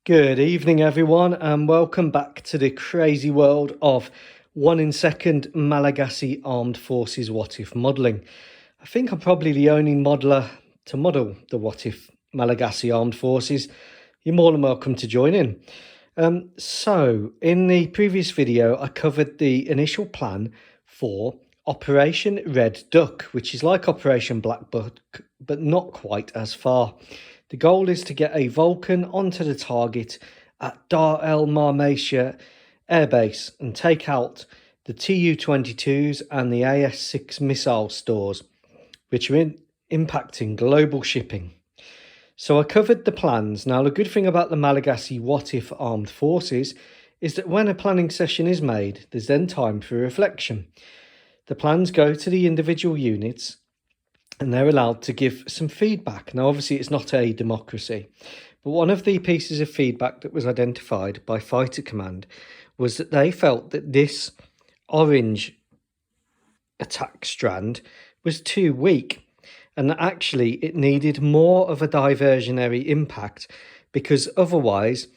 Good evening, everyone, and welcome back to the crazy world of 1 in second Malagasy Armed Forces What If modelling. I think I'm probably the only modeller to model the What If Malagasy Armed Forces. You're more than welcome to join in. So, in the previous video, I covered the initial plan for Operation Red Duck, which is like Operation Black Buck, but not quite as far. The goal is to get a Vulcan onto the target at Dar el Marmatia Air Base and take out the Tu-22s and the AS-6 missile stores, which are impacting global shipping. So I covered the plans. Now, the good thing about the Malagasy What If Armed Forces is that when a planning session is made, there's then time for reflection. The plans go to the individual units and they're allowed to give some feedback. Now, obviously, it's not a democracy, but one of the pieces of feedback that was identified by Fighter Command was that they felt that this orange attack strand was too weak and that actually it needed more of a diversionary impact, because otherwise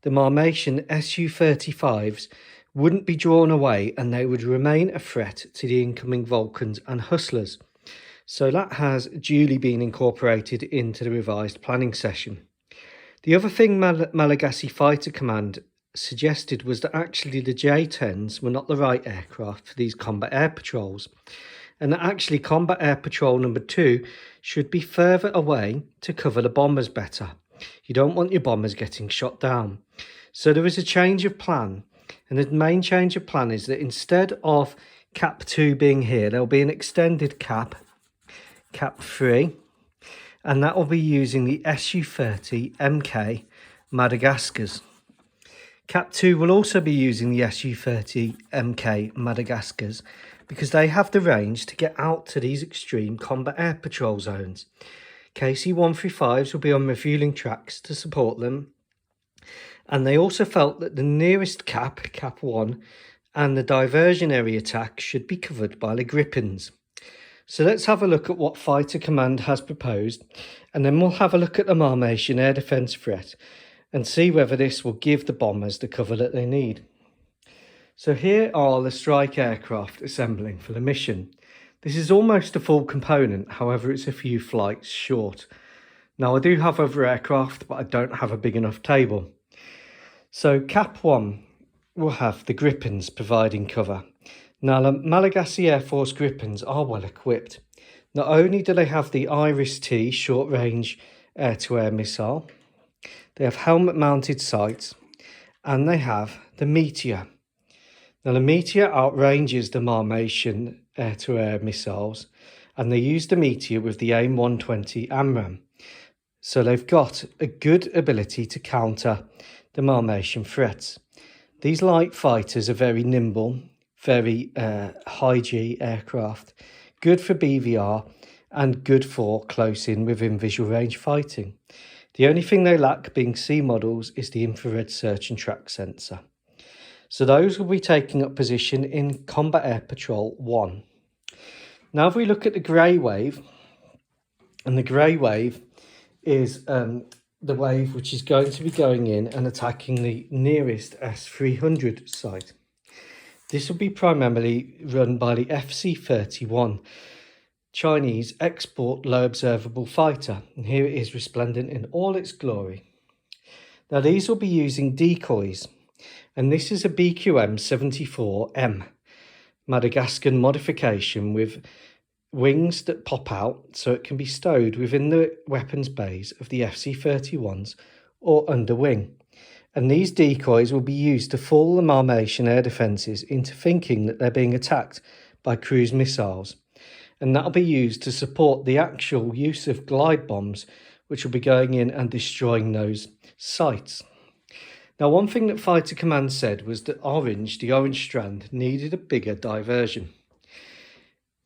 the Marmatian Su-35s wouldn't be drawn away and they would remain a threat to the incoming Vulcans and Hustlers. So that has duly been incorporated into the revised planning session. The other thing Malagasy Fighter Command suggested was that actually the J10s were not the right aircraft for these combat air patrols, and that actually combat air patrol number 2 should be further away to cover the bombers better. You don't want your bombers getting shot down. So there is a change of plan, and the main change of plan is that instead of cap 2 being here, there'll be an extended cap 3, and that will be using the Su-30 MK Madagascars. Cap 2 will also be using the Su-30 MK Madagascars because they have the range to get out to these extreme combat air patrol zones. KC-135s will be on refueling tracks to support them, and they also felt that the nearest cap 1, and the diversionary attack should be covered by the Gripens. So let's have a look at what Fighter Command has proposed, and then we'll have a look at the Marmatian air defence threat and see whether this will give the bombers the cover that they need. So here are the strike aircraft assembling for the mission. This is almost a full component, however it's a few flights short. Now I do have other aircraft, but I don't have a big enough table. So Cap 1 will have the Gripens providing cover. Now, the Malagasy Air Force Gripens are well equipped. Not only do they have the Iris-T short-range air-to-air missile, they have helmet-mounted sights, and they have the Meteor. Now, the Meteor outranges the Marmatian air-to-air missiles, and they use the Meteor with the AIM-120 AMRAAM. So they've got a good ability to counter the Marmatian threats. These light fighters are very nimble, very high G aircraft, good for BVR and good for close-in within visual range fighting. The only thing they lack, being C models, is the infrared search and track sensor. So those will be taking up position in Combat Air Patrol 1. Now if we look at the grey wave, and the grey wave is the wave which is going to be going in and attacking the nearest S-300 site. This will be primarily run by the FC-31 Chinese export low observable fighter, and here it is resplendent in all its glory. Now these will be using decoys, and this is a BQM-74M Madagascan modification with wings that pop out so it can be stowed within the weapons bays of the FC-31s or under wing. And these decoys will be used to fool the Marmatian air defences into thinking that they're being attacked by cruise missiles. And that'll be used to support the actual use of glide bombs, which will be going in and destroying those sites. Now, one thing that Fighter Command said was that the orange strand, needed a bigger diversion.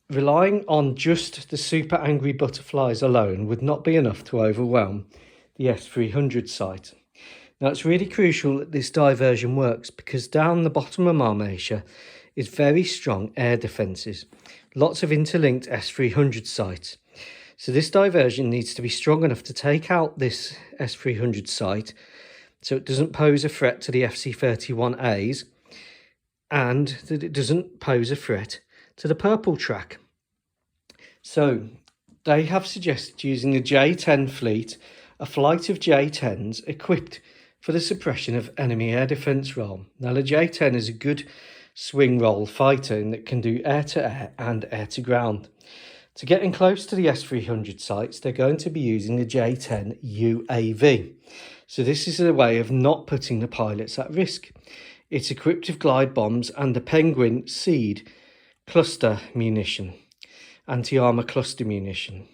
Relying on just the super angry butterflies alone would not be enough to overwhelm the S-300 site. Now, it's really crucial that this diversion works because down the bottom of Marmatia is very strong air defences, lots of interlinked S-300 sites. So this diversion needs to be strong enough to take out this S-300 site so it doesn't pose a threat to the FC-31As, and that it doesn't pose a threat to the purple track. So they have suggested using the J10 Fleet, a flight of J10s equipped for the suppression of enemy air defence role. Now the J10 is a good swing role fighter and that can do air-to-air and air-to-ground. To get in close to the S-300 sites, they're going to be using the J10 UAV. So this is a way of not putting the pilots at risk. It's equipped with glide bombs and the Penguin Seed cluster munition, anti-armour cluster munition.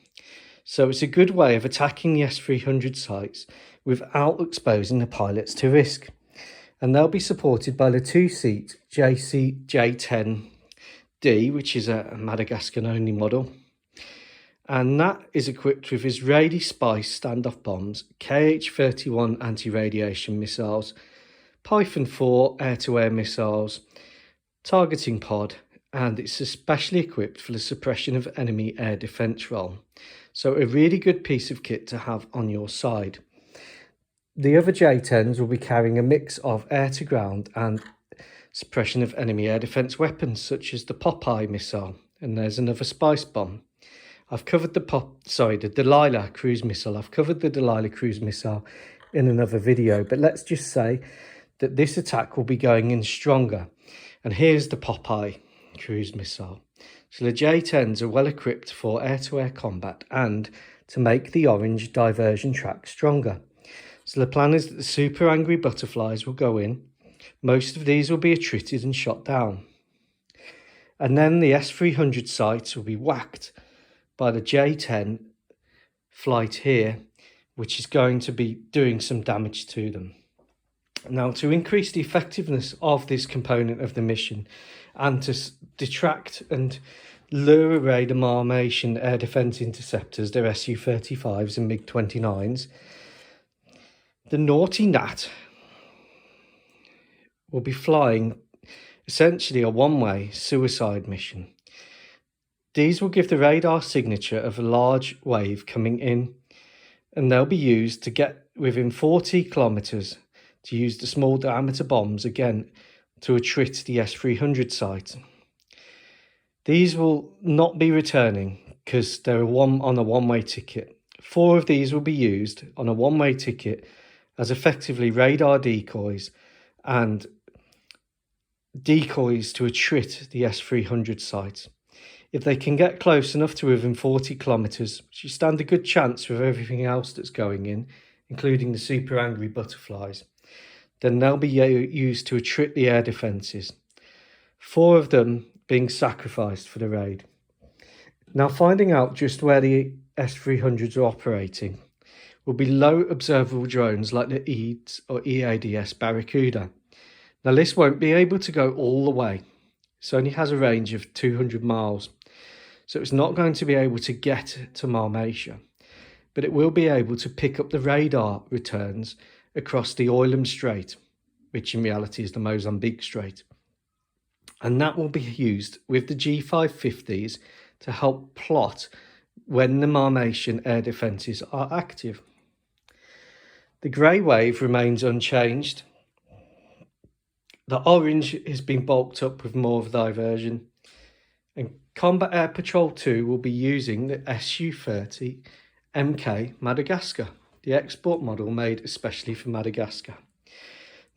So it's a good way of attacking the S-300 sites without exposing the pilots to risk. And they'll be supported by the two-seat J10D, which is a Madagascar-only model. And that is equipped with Israeli Spice standoff bombs, KH-31 anti-radiation missiles, Python 4 air-to-air missiles, targeting pod, and it's especially equipped for the suppression of enemy air defence role. So a really good piece of kit to have on your side. The other J10s will be carrying a mix of air-to-ground and suppression of enemy air defence weapons, such as the Popeye missile, and there's another Spice bomb. I've covered the Delilah cruise missile. I've covered the Delilah cruise missile in another video, but let's just say that this attack will be going in stronger. And here's the Popeye cruise missile. So the J10s are well equipped for air-to-air combat and to make the orange diversion track stronger. So the plan is that the super angry butterflies will go in. Most of these will be attrited and shot down. And then the S-300 sites will be whacked by the J10 flight here, which is going to be doing some damage to them. Now, to increase the effectiveness of this component of the mission and to detract and lure away the Marmation air defence interceptors, their Su-35s and MiG-29s, the Naughty Gnat will be flying essentially a one-way suicide mission. These will give the radar signature of a large wave coming in, and they'll be used to get within 40 kilometres to use the small diameter bombs again to attrit the S-300 site. These will not be returning because they're on a one-way ticket. 4 of these will be used on a one-way ticket as effectively radar decoys and decoys to attrit the S-300 site. If they can get close enough to within 40 kilometres, which you stand a good chance with everything else that's going in, including the super angry butterflies, then they'll be used to attrit the air defences. 4 of them being sacrificed for the raid. Now, finding out just where the S-300s are operating will be low observable drones like the EADS or EADS Barracuda. Now, this won't be able to go all the way. It only has a range of 200 miles. So it's not going to be able to get to Marmatia, but it will be able to pick up the radar returns across the Oilem Strait, which in reality is the Mozambique Strait. And that will be used with the G550s to help plot when the Marmatian air defences are active. The grey wave remains unchanged. The orange has been bulked up with more of the diversion. And Combat Air Patrol 2 will be using the Su-30 MK Madagascar, the export model made especially for Madagascar.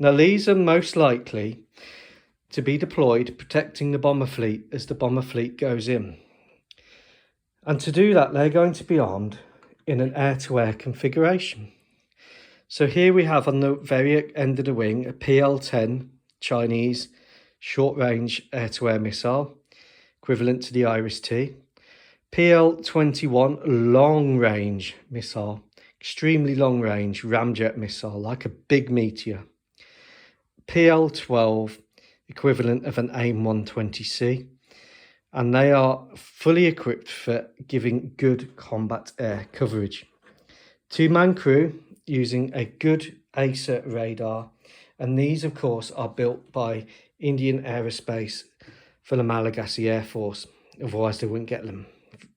Now, these are most likely to be deployed protecting the bomber fleet as the bomber fleet goes in. And to do that, they're going to be armed in an air-to-air configuration. So here we have on the very end of the wing a PL-10 Chinese short-range air-to-air missile, equivalent to the Iris-T. PL-21 long-range missile, extremely long-range ramjet missile, like a big meteor. PL-12, equivalent of an AIM-120C. And they are fully equipped for giving good combat air coverage. 2-man crew using a good ACER radar. And these, of course, are built by Indian Aerospace for the Malagasy Air Force. Otherwise, they wouldn't get them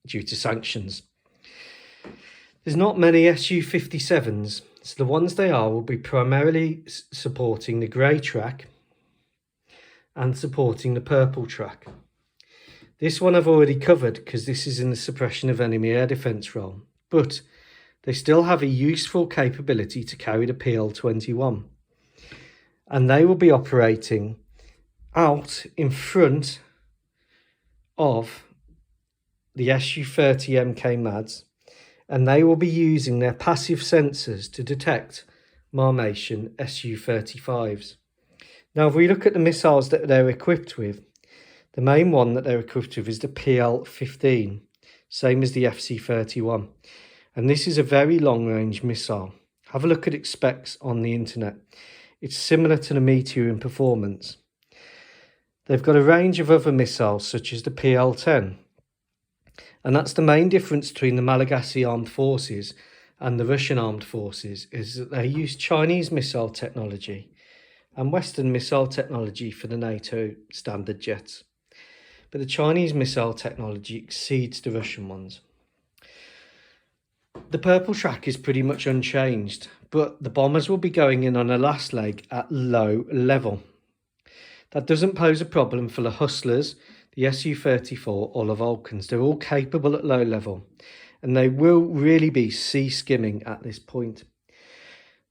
due to sanctions. There's not many Su-57s, So the ones they are will be primarily supporting the grey track and supporting the purple track. This one I've already covered because this is in the suppression of enemy air defence role, but they still have a useful capability to carry the PL-21, and they will be operating out in front of the Su-30 Mk MADs, and they will be using their passive sensors to detect Marmation Su-35s. Now, if we look at the missiles that they're equipped with, the main one that they're equipped with is the PL-15, same as the FC-31. And this is a very long-range missile. Have a look at its specs on the internet. It's similar to the Meteor in performance. They've got a range of other missiles, such as the PL-10. And that's the main difference between the Malagasy armed forces and the Russian armed forces, is that they use Chinese missile technology and Western missile technology for the NATO standard jets. But the Chinese missile technology exceeds the Russian ones. The purple track is pretty much unchanged, but the bombers will be going in on a last leg at low level. That doesn't pose a problem for the Hustlers, the Su-34 or the Vulcans. They're all capable at low level, and they will really be sea skimming at this point.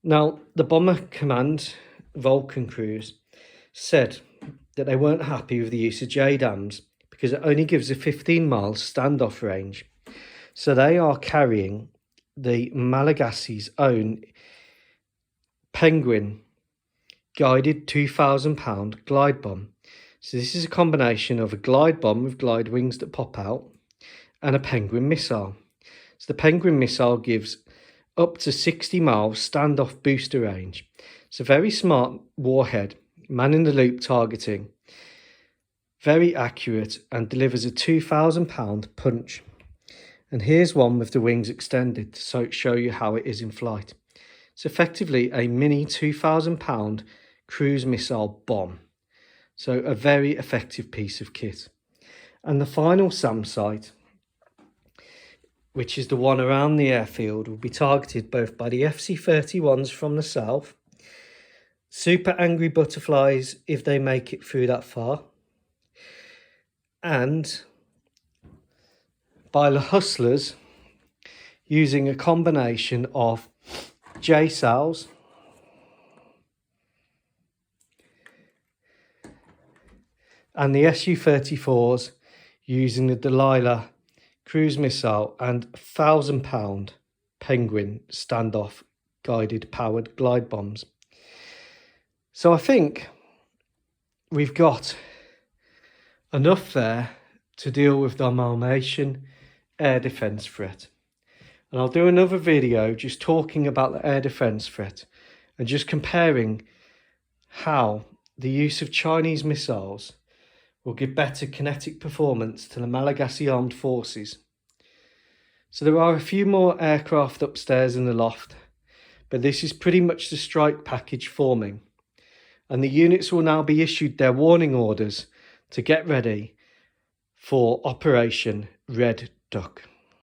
Now, the Bomber Command Vulcan crews said that they weren't happy with the use of JDAMs because it only gives a 15-mile standoff range. So they are carrying the Malagasy's own Penguin guided 2,000-pound glide bomb. So this is a combination of a glide bomb with glide wings that pop out and a Penguin missile. So the Penguin missile gives up to 60 miles standoff booster range. It's a very smart warhead, man-in-the-loop targeting, very accurate, and delivers a 2,000-pound punch. And here's one with the wings extended to show you how it is in flight. It's effectively a mini 2,000-pound cruise missile bomb. So a very effective piece of kit. And the final SAM site, which is the one around the airfield, will be targeted both by the FC-31s from the south, Super Angry Butterflies if they make it through that far, and by the Hustlers using a combination of J-cells and the Su-34s using the Delilah cruise missile and 1,000-pound Penguin standoff guided powered glide bombs. So I think we've got enough there to deal with the Marmation air defence threat. And I'll do another video just talking about the air defence threat and just comparing how the use of Chinese missiles will give better kinetic performance to the Malagasy armed forces. So there are a few more aircraft upstairs in the loft, but this is pretty much the strike package forming, and the units will now be issued their warning orders to get ready for Operation Red Duck.